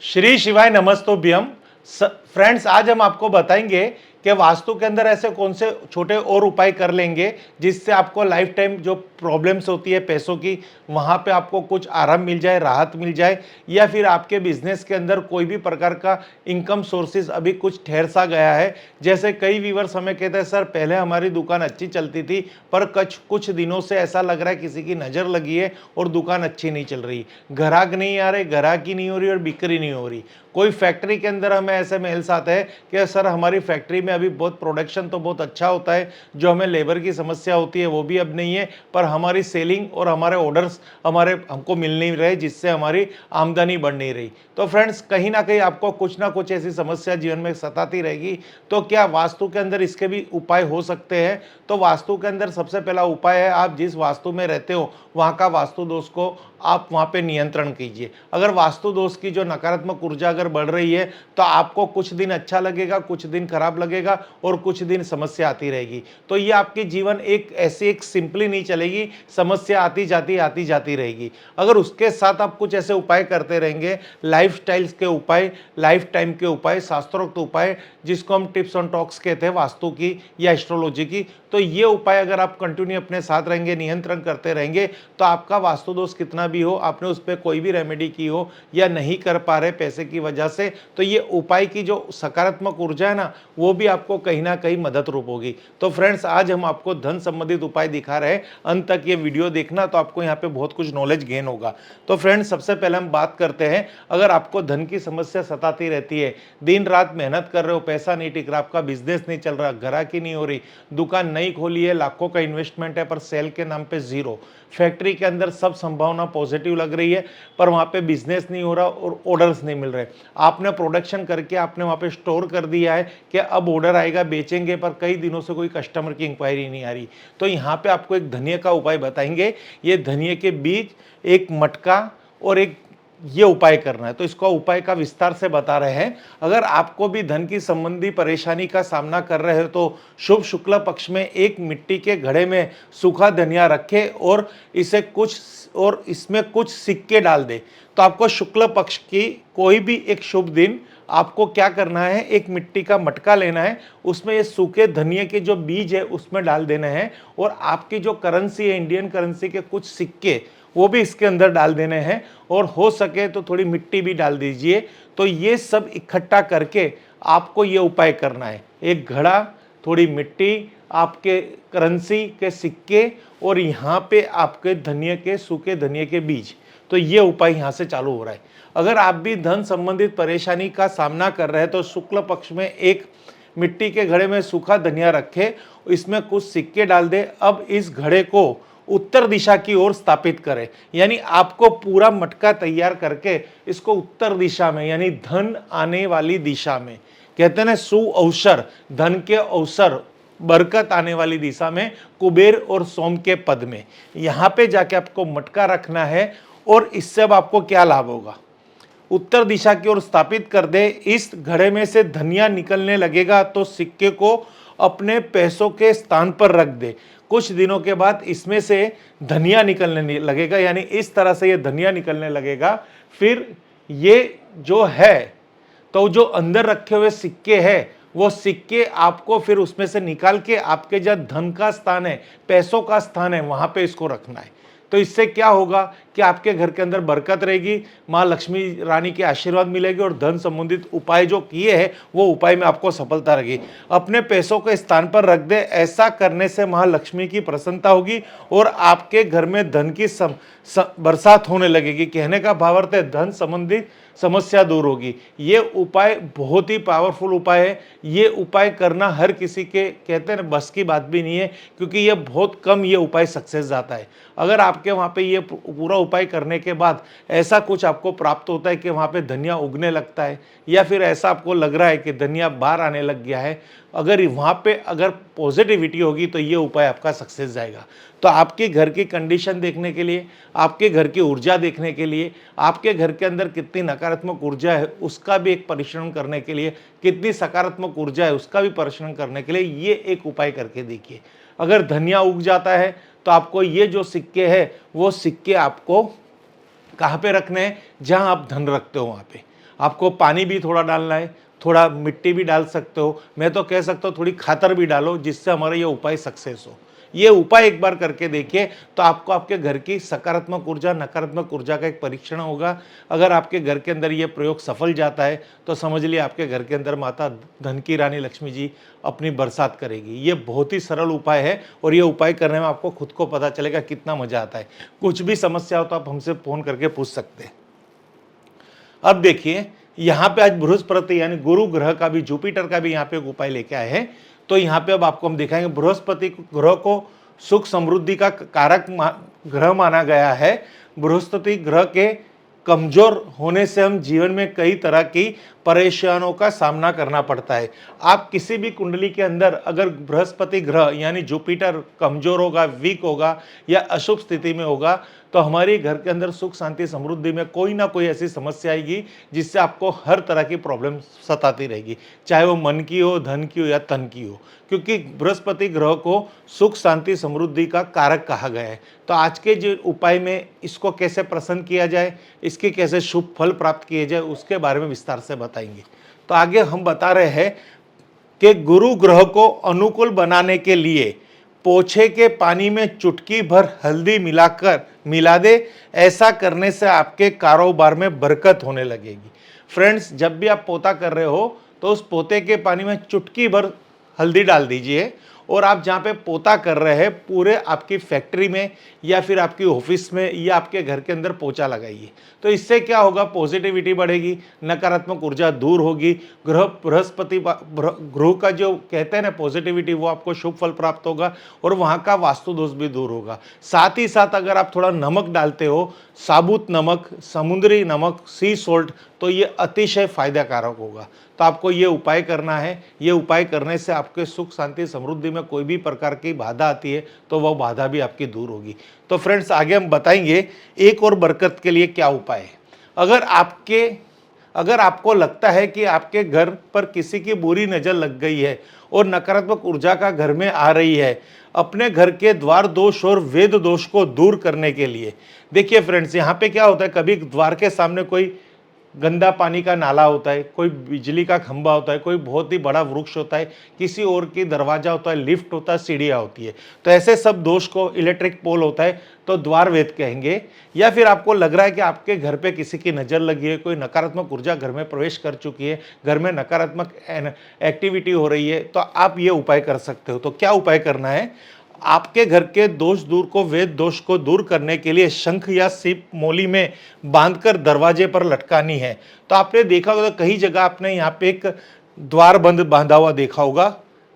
श्री शिवाय नमस्तोभ्यम। फ्रेंड्स, आज हम आपको बताएंगे कि वास्तु के अंदर ऐसे कौन से छोटे और उपाय कर लेंगे जिससे आपको लाइफ टाइम जो प्रॉब्लम्स होती है पैसों की, वहाँ पे आपको कुछ आराम मिल जाए, राहत मिल जाए, या फिर आपके बिजनेस के अंदर कोई भी प्रकार का इनकम सोर्सेज अभी कुछ ठहर सा गया है। जैसे कई व्यूअर्स हमें कहते हैं, सर पहले हमारी दुकान अच्छी चलती थी पर कुछ दिनों से ऐसा लग रहा है किसी की नज़र लगी है और दुकान अच्छी नहीं चल रही, ग्राहक नहीं आ रहे, ग्राहकी नहीं हो रही और बिक्री नहीं हो रही। कोई फैक्ट्री के अंदर हमें ऐसे मेल्स आते हैं कि सर हमारी फैक्ट्री में अभी बहुत प्रोडक्शन तो बहुत अच्छा होता है, जो हमें लेबर की समस्या होती है वो भी अब नहीं है, पर हमारी सेलिंग और हमारे ऑर्डर्स हमको मिल नहीं रहे, जिससे हमारी आमदनी बढ़ नहीं रही। तो फ्रेंड्स, कहीं ना कहीं आपको कुछ ना कुछ ऐसी समस्या जीवन में सताती रहेगी। तो क्या वास्तु के अंदर इसके भी उपाय हो सकते हैं? तो वास्तु के अंदर सबसे पहला उपाय है, आप जिस वास्तु में रहते हो वहाँ का वास्तु दोष को आप वहाँ पे नियंत्रण कीजिए। अगर वास्तु दोष की जो नकारात्मक ऊर्जा अगर बढ़ रही है तो आपको कुछ दिन अच्छा लगेगा, कुछ दिन खराब लगेगा और कुछ दिन समस्या आती रहेगी। तो ये आपकी जीवन एक सिंपली नहीं चलेगी, समस्या आती जाती रहेगी। अगर उसके साथ आप कुछ ऐसे उपाय करते रहेंगे, लाइफ स्टाइल्स के उपाय, लाइफ टाइम के उपाय, शास्त्रोक्त उपाय, जिसको हम टिप्स ऑन टॉक्स कहते हैं वास्तु की या एस्ट्रोलॉजी की, तो ये उपाय अगर आप कंटिन्यू अपने साथ रहेंगे, नियंत्रण करते रहेंगे, तो आपका वास्तु दोष कितना भी हो, आपने उस पर कोई भी रेमेडी की हो या नहीं कर पा रहे पैसे की वजह से, तो ये उपाय की जो सकारात्मक ऊर्जा है ना, वो भी आपको कहीं ना कहीं मदद रूप होगी। तो फ्रेंड्स, आज हम आपको धन संबंधित उपाय दिखा रहे हैं, अंत तक ये वीडियो देखना, तो आपको यहाँ पे बहुत कुछ नॉलेज गेन होगा। तो फ्रेंड्स, सबसे पहले हम बात करते हैं, अगर आपको धन की समस्या सताती रहती है, दिन रात मेहनत कर रहे हो, पैसा नहीं टिक रहा, आपका बिजनेस नहीं चल रहा, ग्राहकी नहीं हो रही, दुकान नहीं खोली है, लाखों का इन्वेस्टमेंट है पर सेल के नाम पे जीरो, फैक्ट्री के अंदर सब संभावना पॉजिटिव लग रही है पर वहाँ पे बिजनेस नहीं हो रहा और ऑर्डर्स नहीं मिल रहे, आपने प्रोडक्शन करके आपने वहाँ पे स्टोर कर दिया है कि अब ऑर्डर आएगा बेचेंगे, पर कई दिनों से कोई कस्टमर की इंक्वायरी नहीं आ रही, तो यहाँ पे आपको एक धनिया का उपाय बताएंगे। ये धनिया के बीज, एक मटका और एक ये उपाय करना है। तो इसका उपाय का विस्तार से बता रहे हैं। अगर आपको भी धन की संबंधी परेशानी का सामना कर रहे हो तो शुभ शुक्ल पक्ष में एक मिट्टी के घड़े में सूखा धनिया रखे और इसमें कुछ सिक्के डाल दे। तो आपको शुक्ल पक्ष की कोई भी एक शुभ दिन आपको क्या करना है, एक मिट्टी का मटका लेना है, उसमें ये सूखे धनिया के जो बीज है उसमें डाल देना है, और आपकी जो करेंसी है, इंडियन करेंसी के कुछ सिक्के, वो भी इसके अंदर डाल देने हैं, और हो सके तो थोड़ी मिट्टी भी डाल दीजिए। तो ये सब इकट्ठा करके आपको ये उपाय करना है। एक घड़ा, थोड़ी मिट्टी, आपके करेंसी के सिक्के और यहाँ पे आपके धनिया के, सूखे धनिया के बीज, तो ये उपाय यहाँ से चालू हो रहा है। अगर आप भी धन संबंधित परेशानी का सामना कर रहे हैं तो शुक्ल पक्ष में एक मिट्टी के घड़े में सूखा धनिया रखे, इसमें कुछ सिक्के डाल दे। अब इस घड़े को उत्तर दिशा की ओर स्थापित करें, यानी आपको पूरा मटका तैयार करके इसको उत्तर दिशा में, यानी धन आने वाली दिशा में, कहते हैं ना सु अवसर, धन के अवसर, बरकत आने वाली दिशा में, कुबेर और सोम के पद में, यहाँ पे जाके आपको मटका रखना है। और इससे अब आपको क्या लाभ होगा, उत्तर दिशा की ओर स्थापित कर दे, इस घड़े में से धनिया निकलने लगेगा तो सिक्के को अपने पैसों के स्थान पर रख दे। कुछ दिनों के बाद इसमें से धनिया निकलने लगेगा, यानी इस तरह से ये धनिया निकलने लगेगा। फिर ये जो है, तो जो अंदर रखे हुए सिक्के हैं, वो सिक्के आपको फिर उसमें से निकाल के आपके जहाँ धन का स्थान है, पैसों का स्थान है, वहां पे इसको रखना है। तो इससे क्या होगा कि आपके घर के अंदर बरकत रहेगी, माँ लक्ष्मी रानी के आशीर्वाद मिलेगी, और धन संबंधित उपाय जो किए हैं वो उपाय में आपको सफलता रहेगी। अपने पैसों के स्थान पर रख दे, ऐसा करने से महालक्ष्मी की प्रसन्नता होगी और आपके घर में धन की बरसात होने लगेगी। कहने का भावार्थ है धन संबंधित समस्या दूर होगी। ये उपाय बहुत ही पावरफुल उपाय है। ये उपाय करना हर किसी के, कहते हैं ना, बस की बात भी नहीं है, क्योंकि ये बहुत कम ये उपाय सक्सेस जाता है। अगर आपके वहाँ पे ये पूरा उपाय करने के बाद ऐसा कुछ आपको प्राप्त होता है कि वहाँ पे धनिया उगने लगता है, या फिर ऐसा आपको लग रहा है कि धनिया बाहर आने लग गया है, अगर वहाँ पे अगर पॉजिटिविटी होगी तो ये उपाय आपका सक्सेस जाएगा। तो आपके घर की कंडीशन देखने के लिए, आपके घर की ऊर्जा देखने के लिए, आपके घर के अंदर कितनी नकारात्मक ऊर्जा है उसका भी एक परीक्षण करने के लिए, कितनी सकारात्मक ऊर्जा है उसका भी परीक्षण करने के लिए ये एक उपाय करके देखिए। अगर धनिया उग जाता है तो आपको ये जो सिक्के हैं वो सिक्के आपको कहाँ पे रखने हैं, जहाँ आप धन रखते हो वहाँ पे। आपको पानी भी थोड़ा डालना है, थोड़ा मिट्टी भी डाल सकते हो, मैं तो कह सकता हूँ थोड़ी खातर भी डालो, जिससे हमारा ये उपाय सक्सेस हो। ये उपाय एक बार करके देखिए तो आपको आपके घर की सकारात्मक ऊर्जा, नकारात्मक ऊर्जा का एक परीक्षण होगा। अगर आपके घर के अंदर ये प्रयोग सफल जाता है तो समझ लिए आपके घर के अंदर माता धन की रानी लक्ष्मी जी अपनी बरसात करेगी। ये बहुत ही सरल उपाय है और ये उपाय करने में आपको खुद को पता चलेगा कितना मजा आता है। कुछ भी समस्या हो तो आप हमसे फोन करके पूछ सकते हैं। अब देखिए यहाँ पे आज बृहस्पति यानी गुरु ग्रह का भी, जुपिटर का भी यहाँ पे एक उपाय लेके आए हैं। तो यहाँ पे अब आपको हम दिखाएंगे, बृहस्पति ग्रह को सुख समृद्धि का कारक ग्रह माना गया है। बृहस्पति ग्रह के कमजोर होने से हम जीवन में कई तरह की परेशानियों का सामना करना पड़ता है। आप किसी भी कुंडली के अंदर अगर बृहस्पति ग्रह यानी जुपिटर कमजोर होगा, वीक होगा या अशुभ स्थिति में होगा तो हमारे घर के अंदर सुख शांति समृद्धि में कोई ना कोई ऐसी समस्या आएगी जिससे आपको हर तरह की प्रॉब्लम सताती रहेगी, चाहे वो मन की हो, धन की हो या तन की हो, क्योंकि बृहस्पति ग्रह को सुख शांति समृद्धि का कारक कहा गया है। तो आज के जो उपाय में इसको कैसे प्रसन्न किया जाए, इसके कैसे शुभ फल प्राप्त किए जाए, उसके बारे में विस्तार से बताएंगे। तो आगे हम बता रहे हैं कि गुरु ग्रह को अनुकूल बनाने के लिए पोछे के पानी में चुटकी भर हल्दी मिला दे। ऐसा करने से आपके कारोबार में बरकत होने लगेगी। फ्रेंड्स, जब भी आप पोता कर रहे हो तो उस पोते के पानी में चुटकी भर हल्दी डाल दीजिए और आप जहाँ पे पोता कर रहे हैं पूरे आपकी फैक्ट्री में या फिर आपकी ऑफिस में या आपके घर के अंदर पोछा लगाइए। तो इससे क्या होगा, पॉजिटिविटी बढ़ेगी, नकारात्मक ऊर्जा दूर होगी। ग्रह का जो कहते हैं ना पॉजिटिविटी, वो आपको शुभ फल प्राप्त होगा और वहाँ का वास्तु दोष भी दूर होगा। साथ ही साथ अगर आप थोड़ा नमक डालते हो, साबुत नमक, समुद्री नमक, सी सॉल्ट, तो ये अतिशय फायदाकारक होगा। तो आपको ये उपाय करना है। ये उपाय करने से आपके सुख शांति समृद्धि में कोई भी प्रकार की बाधा आती है तो वह बाधा भी आपकी दूर होगी। तो फ्रेंड्स, आगे हम बताएंगे एक और बरकत के लिए क्या उपाय है। अगर आपको लगता है कि आपके घर पर किसी की बुरी नज़र लग गई है और नकारात्मक ऊर्जा का घर में आ रही है, अपने घर के द्वार दोष और वेद दोष को दूर करने के लिए, देखिए फ्रेंड्स, यहाँ पे क्या होता है, कभी द्वार के सामने कोई गंदा पानी का नाला होता है, कोई बिजली का खंभा होता है, कोई बहुत ही बड़ा वृक्ष होता है, किसी और की दरवाजा होता है, लिफ्ट होता है, सीढ़ियाँ होती है। तो ऐसे सब दोष को, इलेक्ट्रिक पोल होता है तो द्वार वेद कहेंगे। या फिर आपको लग रहा है कि आपके घर पे किसी की नज़र लगी है, कोई नकारात्मक ऊर्जा घर में प्रवेश कर चुकी है, घर में नकारात्मक एक्टिविटी हो रही है, तो आप ये उपाय कर सकते हो। तो क्या उपाय करना है, आपके घर के दोष दूर को, वेद दोष को दूर करने के लिए शंख या सीप मोली में बांधकर दरवाजे पर लटकानी है। तो आपने देखा होगा कई जगह आपने यहाँ पे एक द्वार बंद बांधा हुआ देखा होगा,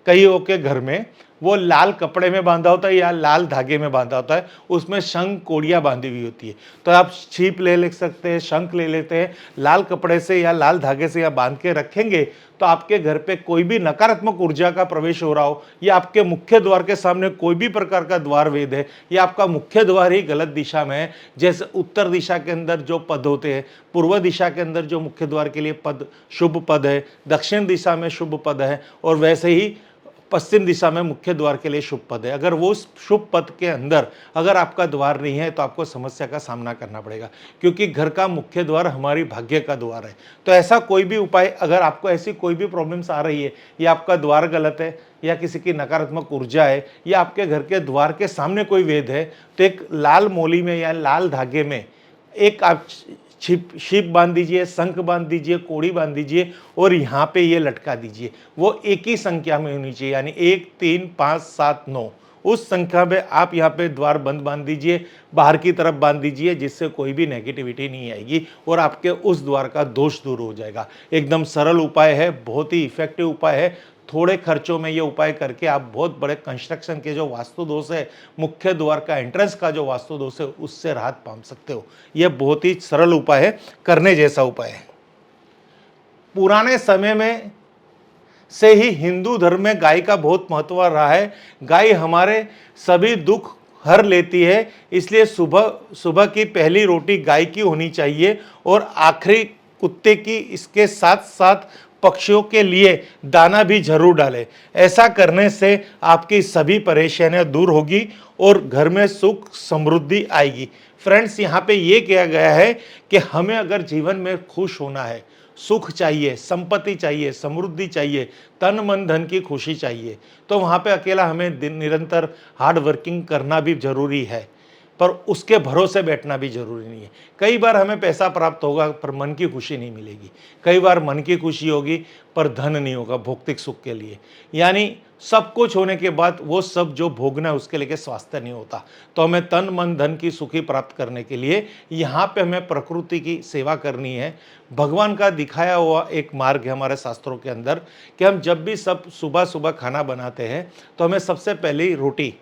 कईयों के घर में वो लाल कपड़े में बांधा होता है या लाल धागे में बांधा होता है, उसमें शंख कोड़ियाँ बांधी हुई होती है। तो आप छिप ले सकते हैं, शंख ले लेते हैं, लाल कपड़े से या लाल धागे से या बांध के रखेंगे तो आपके घर पे कोई भी नकारात्मक ऊर्जा का प्रवेश हो रहा हो या आपके मुख्य द्वार के सामने कोई भी प्रकार का द्वार वेद है या आपका मुख्य द्वार ही गलत दिशा में है, जैसे उत्तर दिशा के अंदर जो पद होते हैं, पूर्व दिशा के अंदर जो मुख्य द्वार के लिए पद शुभ पद है, दक्षिण दिशा में शुभ पद है और वैसे ही पश्चिम दिशा में मुख्य द्वार के लिए शुभ पद है, अगर वो शुभ पद के अंदर अगर आपका द्वार नहीं है तो आपको समस्या का सामना करना पड़ेगा, क्योंकि घर का मुख्य द्वार हमारी भाग्य का द्वार है। तो ऐसा कोई भी उपाय, अगर आपको ऐसी कोई भी प्रॉब्लम्स आ रही है या आपका द्वार गलत है या किसी की नकारात्मक ऊर्जा है या आपके घर के द्वार के सामने कोई वेद है, तो एक लाल मोली में या लाल धागे में एक आप छिप बांध दीजिए, शंख बांध दीजिए, कोड़ी बांध दीजिए और यहाँ पे ये लटका दीजिए। वो एक ही संख्या में होनी चाहिए, यानी 1 3 5 7 9, उस संख्या में आप यहाँ पे द्वार बंद बांध दीजिए, बाहर की तरफ बांध दीजिए, जिससे कोई भी नेगेटिविटी नहीं आएगी और आपके उस द्वार का दोष दूर हो जाएगा। एकदम सरल उपाय है, बहुत ही इफेक्टिव उपाय है। थोड़े खर्चों में ये उपाय करके आप बहुत बड़े कंस्ट्रक्शन के जो वास्तु दोष है, मुख्य द्वार का एंट्रेंस का जो वास्तु दोष है, उससे राहत पा सकते हो। यह बहुत ही सरल उपाय है, करने जैसा उपाय है। पुराने समय में से ही हिंदू धर्म में गाय का बहुत महत्व रहा है। गाय हमारे सभी दुख हर लेती है, इसलिए सुबह की पहली रोटी गाय की होनी चाहिए और आखिरी कुत्ते की। इसके साथ साथ पक्षियों के लिए दाना भी जरूर डालें। ऐसा करने से आपकी सभी परेशानियां दूर होगी और घर में सुख समृद्धि आएगी। फ्रेंड्स, यहाँ पे ये किया गया है कि हमें अगर जीवन में खुश होना है, सुख चाहिए, संपत्ति चाहिए, समृद्धि चाहिए, तन मन धन की खुशी चाहिए, तो वहाँ पे अकेला हमें निरंतर हार्ड वर्किंग करना भी जरूरी है, पर उसके भरोसे बैठना भी जरूरी नहीं है। कई बार हमें पैसा प्राप्त होगा पर मन की खुशी नहीं मिलेगी, कई बार मन की खुशी होगी पर धन नहीं होगा भौतिक सुख के लिए। यानी सब कुछ होने के बाद वो सब जो भोगना है उसके लिए स्वास्थ्य नहीं होता। तो हमें तन मन धन की सुखी प्राप्त करने के लिए यहाँ पे हमें प्रकृति की सेवा करनी है। भगवान का दिखाया हुआ एक मार्ग है हमारे शास्त्रों के अंदर कि हम जब भी सब सुबह सुबह खाना बनाते हैं तो हमें सबसे पहले रोटी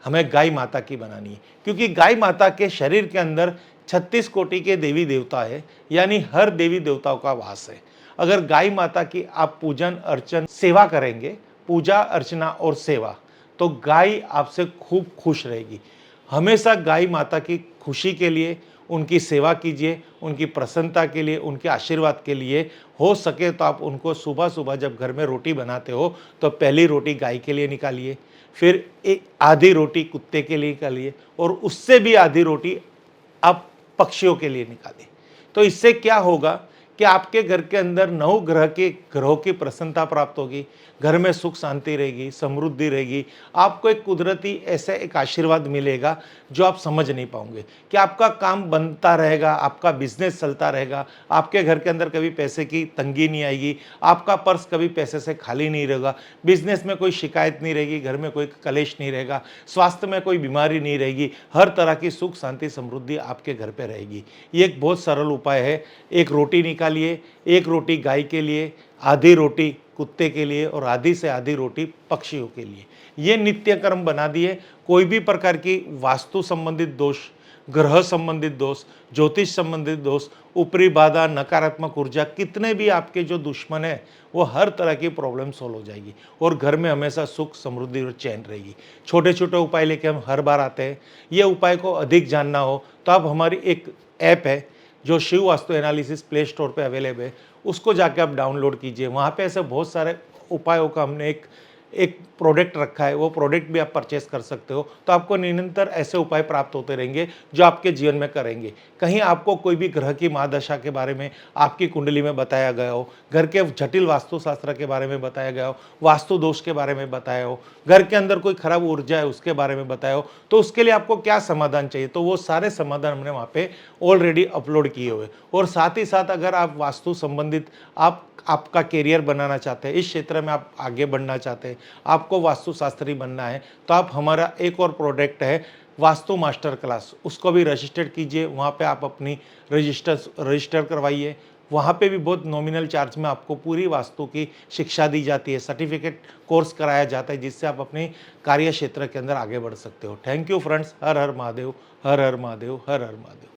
हमें गाय माता की बनानी है, क्योंकि गाय माता के शरीर के अंदर 36 कोटि के देवी देवता है, यानी हर देवी देवताओं का वास है। अगर गाय माता की आप पूजन अर्चन सेवा करेंगे, पूजा अर्चना और सेवा, तो गाय आपसे खूब खुश रहेगी। हमेशा गाय माता की खुशी के लिए उनकी सेवा कीजिए, उनकी प्रसन्नता के लिए, उनके आशीर्वाद के लिए। हो सके तो आप उनको सुबह सुबह जब घर में रोटी बनाते हो तो पहली रोटी गाय के लिए निकालिए, फिर एक आधी रोटी कुत्ते के लिए निकालिए और उससे भी आधी रोटी आप पक्षियों के लिए निकालें। तो इससे क्या होगा कि आपके घर के अंदर ग्रहों की प्रसन्नता प्राप्त होगी, घर में सुख शांति रहेगी, समृद्धि रहेगी। आपको एक कुदरती ऐसा एक आशीर्वाद मिलेगा जो आप समझ नहीं पाओगे कि आपका काम बनता रहेगा, आपका बिजनेस चलता रहेगा, आपके घर के अंदर कभी पैसे की तंगी नहीं आएगी, आपका पर्स कभी पैसे से खाली नहीं रहेगा, बिजनेस में कोई शिकायत नहीं रहेगी, घर में कोई कलेश नहीं रहेगा, स्वास्थ्य में कोई बीमारी नहीं रहेगी, हर तरह की सुख शांति समृद्धि आपके घर पे रहेगी। ये एक बहुत सरल उपाय है। एक रोटी निकालिए, एक रोटी गाय के लिए, आधी रोटी कुत्ते के लिए और आधी से आधी रोटी पक्षियों के लिए। ये नित्य कर्म बना दिए। कोई भी प्रकार की वास्तु संबंधित दोष, ग्रह संबंधित दोष, ज्योतिष संबंधित दोष, ऊपरी बाधा, नकारात्मक ऊर्जा, कितने भी आपके जो दुश्मन है वो हर तरह की प्रॉब्लम सॉल्व हो जाएगी और घर में हमेशा सुख समृद्धि और चैन रहेगी। छोटे छोटे उपाय लेके हम हर बार आते हैं। ये उपाय को अधिक जानना हो तो आप हमारी एक ऐप है जो Shiv Vastu analysis play store पे अवेलेबल है, उसको जाके आप डाउनलोड कीजिए। वहाँ पे ऐसे बहुत सारे उपायों का हमने एक प्रोडक्ट रखा है, वो प्रोडक्ट भी आप परचेस कर सकते हो। तो आपको निरंतर ऐसे उपाय प्राप्त होते रहेंगे जो आपके जीवन में करेंगे। कहीं आपको कोई भी ग्रह की महादशा के बारे में आपकी कुंडली में बताया गया हो, घर के जटिल वास्तुशास्त्र के बारे में बताया गया हो, वास्तु दोष के बारे में बताया हो, घर के अंदर कोई खराब ऊर्जा है उसके बारे में बताया हो, तो उसके लिए आपको क्या समाधान चाहिए, तो वो सारे समाधान हमने वहाँ पे ऑलरेडी अपलोड किए हुए। और साथ ही साथ अगर आप वास्तु संबंधित आपका करियर बनाना चाहते हैं, इस क्षेत्र में आप आगे बढ़ना चाहते हैं, आपको वास्तुशास्त्री बनना है, तो आप हमारा एक और प्रोडक्ट है वास्तु मास्टर क्लास, उसको भी रजिस्टर कीजिए। वहाँ पे आप अपनी रजिस्टर करवाइए। वहाँ पे भी बहुत नॉमिनल चार्ज में आपको पूरी वास्तु की शिक्षा दी जाती है, सर्टिफिकेट कोर्स कराया जाता है, जिससे आप अपने कार्य क्षेत्र के अंदर आगे बढ़ सकते हो। Thank you friends. Her her Mahadev, her her Mahadev, her her Mahadev.